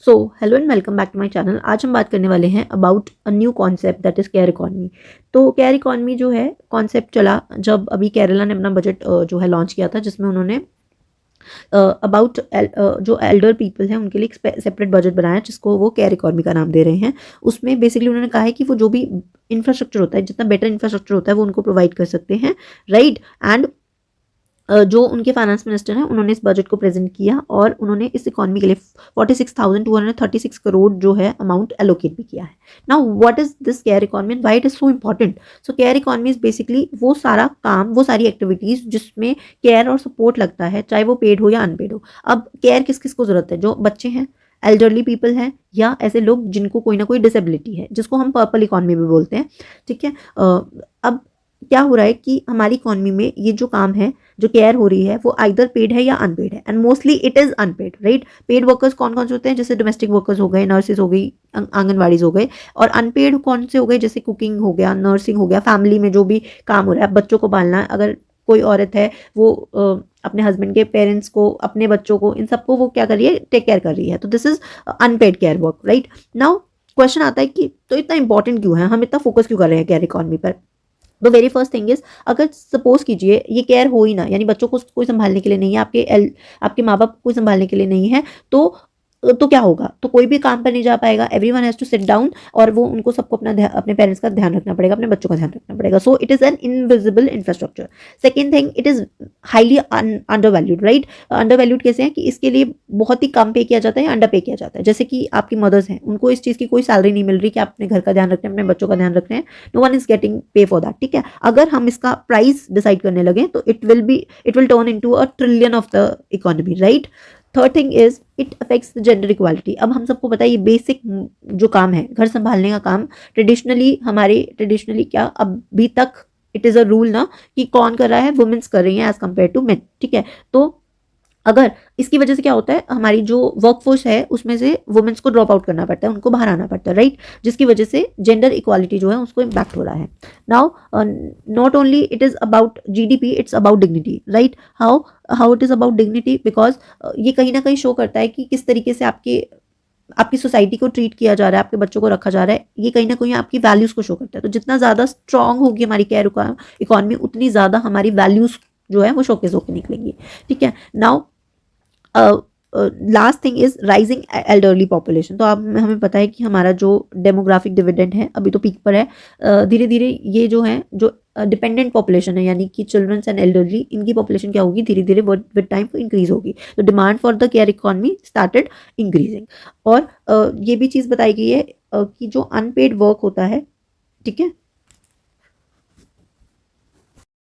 So hello and welcome back to my channel. आज हम बात करने वाले हैं about a new concept that is care economy. तो केयर इकॉनमी जो है कॉन्सेप्ट चला जब अभी केरला ने अपना बजट जो है लॉन्च किया था, जिसमें उन्होंने अबाउट जो एल्डर पीपल हैं उनके लिए एक सेपरेट बजट बनाया जिसको वो केयर इकॉनमी का नाम दे रहे हैं। उसमें बेसिकली उन्होंने कहा है कि वो जो भी इंफ्रास्ट्रक्चर होता है, जितना बेटर इंफ्रास्ट्रक्चर होता है वो उनको प्रोवाइड कर सकते हैं, राइट। एंड जो उनके फाइनेंस मिनिस्टर हैं उन्होंने इस बजट को प्रेजेंट किया और उन्होंने इस इकॉनमी के लिए 46,236 करोड़ जो है अमाउंट एलोकेट भी किया है। Now what is this care economy and why it is so important? So care economy is basically वो सारा काम, वो सारी एक्टिविटीज जिसमें केयर और सपोर्ट लगता है, चाहे वो पेड हो या अनपेड हो। अब केयर किस किस को जरूरत है? जो बच्चे हैं, एल्डरली पीपल हैं, या ऐसे लोग जिनको कोई ना कोई डिसेबिलिटी है, जिसको हम पर्पल इकॉनमी भी बोलते हैं, ठीक है। अब क्या हो रहा है कि हमारी इकॉनमी में ये जो काम है, जो केयर हो रही है, वो आइदर पेड है या अनपेड है, and mostly it is unpaid, right. Paid workers कौन कौन से होते हैं? जैसे डोमेस्टिक वर्कर्स हो गए, नर्सेज हो गई, आंगनवाड़ीज हो गए। और अनपेड कौन से हो गए? जैसे कुकिंग हो गया, नर्सिंग हो गया, फैमिली में जो भी काम हो रहा है, बच्चों को पालना, अगर कोई औरत है वो अपने हस्बैंड के पेरेंट्स को, अपने बच्चों को, इन सबको वो क्या कर रही है? टेक केयर कर रही है। तो this is unpaid care work, right. Now question आता है कि तो इतना इंपॉर्टेंट क्यों है, हम इतना फोकस क्यों कर रहे हैं केयर इकॉनमी पर? तो वेरी फर्स्ट थिंग इज, अगर सपोज कीजिए ये केयर हो ही ना, यानी बच्चों को कोई संभालने के लिए नहीं है, आपके माँ बाप को कोई संभालने के लिए नहीं है, तो क्या होगा? तो कोई भी काम पर नहीं जा पाएगा। Everyone has to sit down और वो उनको सबको अपने पेरेंट्स का ध्यान रखना पड़ेगा, अपने बच्चों का ध्यान रखना पड़ेगा। So it is an invisible infrastructure. Second thing, it is highly under valued, right. Under valued कैसे है कि इसके लिए बहुत ही कम पे किया जाता है या अंडर पे किया जाता है। जैसे कि आपकी मदर्स हैं, उनको इस चीज़ की कोई सैलरी नहीं मिल रही कि आप अपने घर का ध्यान रख रहे हैं, अपने बच्चों का ध्यान रख रहे हैं। नो वन इज गेटिंग पे फॉर दैट, ठीक है। अगर हम इसका प्राइस डिसाइड करने लगे तो it will turn into a trillion of the economy, right. Third thing is it affects the gender equality. अब हम सबको पता है ये बेसिक जो काम है, घर संभालने का काम, ट्रेडिशनली क्या अभी तक इट इज अ रूल ना कि कौन कर रहा है? वुमेन्स कर रही हैं एज कम्पेयर टू मेन, ठीक है। तो अगर इसकी वजह से क्या होता है, हमारी जो वर्कफोर्स है उसमें से वुमेन्स को ड्रॉप आउट करना पड़ता है, उनको बाहर आना पड़ता है, राइट। जिसकी वजह से जेंडर इक्वालिटी जो है उसको इम्पैक्ट हो रहा है। Now not only it is about GDP, it's about dignity, right. How how it is about dignity? Because ये कहीं ना कहीं शो करता है कि किस तरीके से आपकी सोसाइटी को ट्रीट किया जा रहा है, आपके बच्चों को रखा जा रहा है। ये कहीं ना कहीं आपकी वैल्यूज को शो करता है। तो जितना ज्यादा स्ट्रांग होगी हमारी केयर इकॉनमी, उतनी ज्यादा हमारी वैल्यूज जो है वो शोकेस होकर निकलेंगी, ठीक है। Now last thing is rising elderly population. तो अब हमें पता है कि हमारा जो डेमोग्राफिक डिविडेंड है अभी तो पीक पर है। धीरे धीरे ये जो है, जो डिपेंडेंट पॉपुलेशन है, यानी कि चिल्ड्रंस एंड एल्डरली, इनकी पॉपुलेशन क्या होगी? धीरे धीरे विद टाइम इंक्रीज होगी। तो demand for the care economy started increasing. और ये भी चीज़ बताई गई है कि जो अनपेड वर्क होता है, ठीक है,